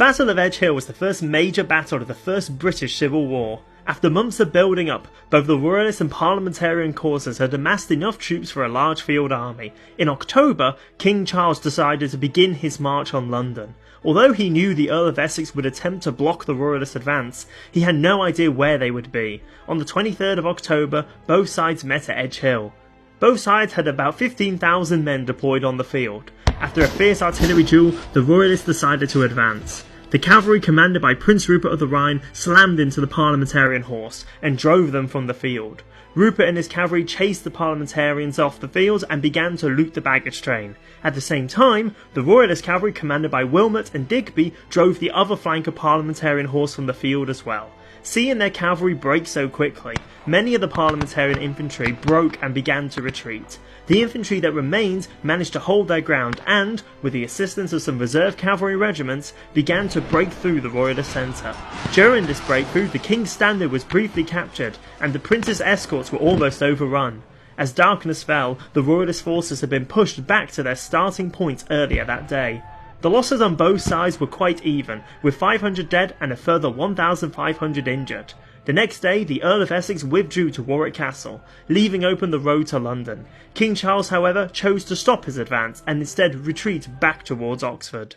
Battle of Edgehill was the first major battle of the First British Civil War. After months of building up, both the Royalist and Parliamentarian causes had amassed enough troops for a large field army. In October, King Charles decided to begin his march on London. Although he knew the Earl of Essex would attempt to block the Royalist advance, he had no idea where they would be. On the 23rd of October, both sides met at Edgehill. Both sides had about 15,000 men deployed on the field. After a fierce artillery duel, the Royalists decided to advance. The cavalry commanded by Prince Rupert of the Rhine slammed into the Parliamentarian horse and drove them from the field. Rupert and his cavalry chased the Parliamentarians off the field and began to loot the baggage train. At the same time, the Royalist cavalry commanded by Wilmot and Digby drove the other flank of Parliamentarian horse from the field as well. Seeing their cavalry break so quickly, many of the Parliamentarian infantry broke and began to retreat. The infantry that remained managed to hold their ground and, with the assistance of some reserve cavalry regiments, began to break through the Royalist centre. During this breakthrough, the King's standard was briefly captured and the Prince's escorts were almost overrun. As darkness fell, the Royalist forces had been pushed back to their starting point earlier that day. The losses on both sides were quite even, with 500 dead and a further 1,500 injured. The next day, the Earl of Essex withdrew to Warwick Castle, leaving open the road to London. King Charles, however, chose to stop his advance and instead retreat back towards Oxford.